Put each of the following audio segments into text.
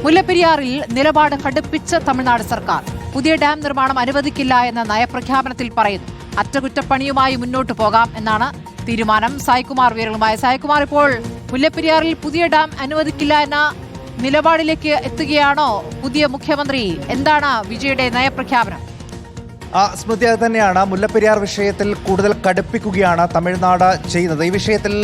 മുല്ലപ്പെരിയാറിൽ നിലപാട് കടുപ്പിച്ച തമിഴ്നാട് സർക്കാർ. പുതിയ ഡാം നിർമ്മാണം അനുവദിക്കില്ല എന്ന നയപ്രഖ്യാപനത്തിൽ പറയുന്നു. അറ്റകുറ്റപ്പണിയുമായി മുന്നോട്ട് പോകാം എന്നാണ് തീരുമാനം. സായ്കുമാർ വിവരങ്ങളുമായി. സായ്കുമാർ, ഇപ്പോൾ മുല്ലപ്പെരിയാറിൽ പുതിയ ഡാം അനുവദിക്കില്ല എന്ന നിലപാടിലേക്ക് എത്തുകയാണോ പുതിയ മുഖ്യമന്ത്രി? എന്താണ് വിജയുടെ നയപ്രഖ്യാപനം? സ്മൃതി, അത് തന്നെയാണ്. മുല്ലപ്പെരിയാർ വിഷയത്തിൽ കൂടുതൽ കടുപ്പിക്കുകയാണ് തമിഴ്നാട് ചെയ്യുന്നത്. ഈ വിഷയത്തിൽ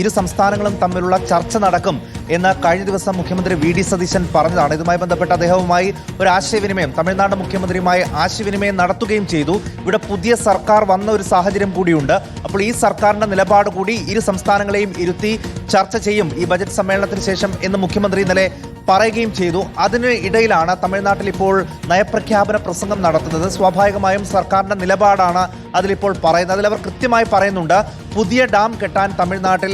ഇരു സംസ്ഥാനങ്ങളും തമ്മിലുള്ള ചർച്ച നടക്കും എന്ന് കഴിഞ്ഞ ദിവസം മുഖ്യമന്ത്രി വി ഡി സതീശൻ പറഞ്ഞതാണ്. ഇതുമായി ബന്ധപ്പെട്ട് അദ്ദേഹവുമായി ഒരു ആശയവിനിമയം, തമിഴ്നാട് മുഖ്യമന്ത്രിയുമായി ആശയവിനിമയം നടത്തുകയും ചെയ്തു. ഇവിടെ പുതിയ സർക്കാർ വന്ന ഒരു സാഹചര്യം കൂടിയുണ്ട്. അപ്പോൾ ഈ സർക്കാരിന്റെ നിലപാട് കൂടി ഇരു സംസ്ഥാനങ്ങളെയും ഇരുത്തി ചർച്ച ചെയ്യും ഈ ബജറ്റ് സമ്മേളനത്തിന് ശേഷം എന്ന് മുഖ്യമന്ത്രി ഇന്നലെ പറയുകയും ചെയ്തു. അതിന് ഇടയിലാണ് തമിഴ്നാട്ടിൽ ഇപ്പോൾ നയപ്രഖ്യാപന പ്രസംഗം നടത്തുന്നത്. സ്വാഭാവികമായും സർക്കാരിന്റെ നിലപാടാണ് അതിലിപ്പോൾ പറയുന്നത്. അതിലവർ കൃത്യമായി പറയുന്നുണ്ട്, പുതിയ ഡാം കെട്ടാൻ തമിഴ്നാട്ടിൽ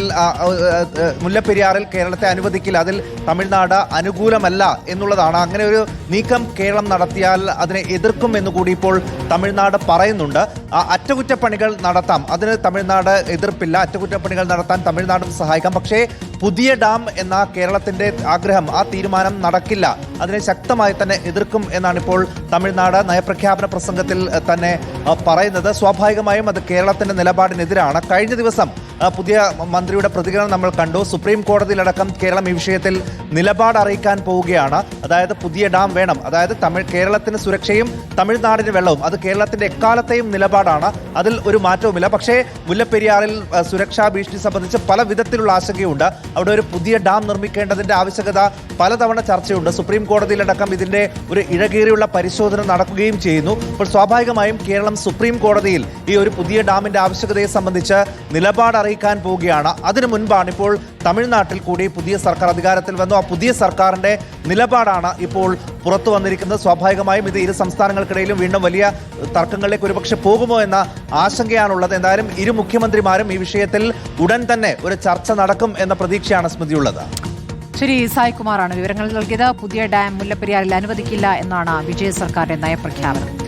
മുല്ലപ്പെരിയാറിൽ കേരളത്തെ അനുവദിക്കില്ല, അതിൽ തമിഴ്നാട് അനുകൂലമല്ല എന്നുള്ളതാണ്. അങ്ങനെ ഒരു നീക്കം കേരളം നടത്തിയാൽ അതിനെ എതിർക്കും എന്നുകൂടി ഇപ്പോൾ തമിഴ്നാട് പറയുന്നുണ്ട്. അറ്റകുറ്റപ്പണികൾ നടത്താം, അതിന് തമിഴ്നാട് എതിർപ്പില്ല. അറ്റകുറ്റപ്പണികൾ നടത്താൻ തമിഴ്നാടും സഹായിക്കാം. പക്ഷേ പുതിയ ഡാം എന്ന കേരളത്തിന്റെ ആഗ്രഹം, ആ തീരുമാനം നടക്കില്ല, അതിനെ ശക്തമായി തന്നെ എതിർക്കും എന്നാണ് ഇപ്പോൾ തമിഴ്നാട് നയപ്രഖ്യാപന പ്രസംഗത്തിൽ തന്നെ പറയുന്നത്. സ്വാഭാവികമായും അത് കേരളത്തിന്റെ നിലപാടിനെതിരാണ്. കഴിഞ്ഞ ദിവസം പുതിയ മന്ത്രിയുടെ പ്രതികരണം നമ്മൾ കണ്ടു. സുപ്രീം കോടതിയിലടക്കം കേരളം ഈ വിഷയത്തിൽ നിലപാട് അറിയിക്കാൻ പോവുകയാണ്. അതായത് പുതിയ ഡാം വേണം, അതായത് കേരളത്തിന് സുരക്ഷയും തമിഴ്നാടിന് വെള്ളവും, അത് കേരളത്തിന്റെ എക്കാലത്തെയും നിലപാടാണ്, അതിൽ ഒരു മാറ്റവുമില്ല. പക്ഷേ മുല്ലപ്പെരിയാറിൽ സുരക്ഷാ ഭീഷണി സംബന്ധിച്ച് പല വിധത്തിലുള്ള ആശങ്കയുണ്ട്. അവിടെ ഒരു പുതിയ ഡാം നിർമ്മിക്കേണ്ടതിന്റെ ആവശ്യകത പലതവണ ചർച്ചയുണ്ട്. സുപ്രീം കോടതിയിലടക്കം ഇതിന്റെ ഒരു ഇഴകേറിയുള്ള പരിശോധന നടക്കുകയും ചെയ്യുന്നു. അപ്പോൾ സ്വാഭാവികമായും കേരളം സുപ്രീം കോടതിയിൽ ഈ ഒരു പുതിയ ഡാമിന്റെ ആവശ്യകതയെ സംബന്ധിച്ച് നിലപാട് അറിയിക്കാൻ പോവുകയാണ്. അതിനു മുൻപാണ് ഇപ്പോൾ തമിഴ്നാട്ടിൽ കൂടി പുതിയ സർക്കാർ അധികാരത്തിൽ വന്നു. ആ പുതിയ സർക്കാരിന്റെ നിലപാടാണ് ഇപ്പോൾ പുറത്തു വന്നിരിക്കുന്നത്. സ്വാഭാവികമായും ഇത് ഇരു സംസ്ഥാനങ്ങൾക്കിടയിലും വീണ്ടും വലിയ തർക്കങ്ങളിലേക്ക് ഒരുപക്ഷെ പോകുമോ എന്ന ആശങ്കയാണുള്ളത്. എന്തായാലും ഇരു മുഖ്യമന്ത്രിമാരും ഈ വിഷയത്തിൽ ഉടൻ തന്നെ ഒരു ചർച്ച നടക്കും എന്ന പ്രതീക്ഷയാണ് സ്മൃതിയുള്ളത്. ശരി, സായ്കുമാറാണ് വിവരങ്ങൾ നൽകിയത്. പുതിയ ഡാം മുല്ലപ്പെരിയാറിൽ അനുവദിക്കില്ല എന്നാണ് വിജയ സർക്കാരിന്റെ നയപ്രഖ്യാപനം.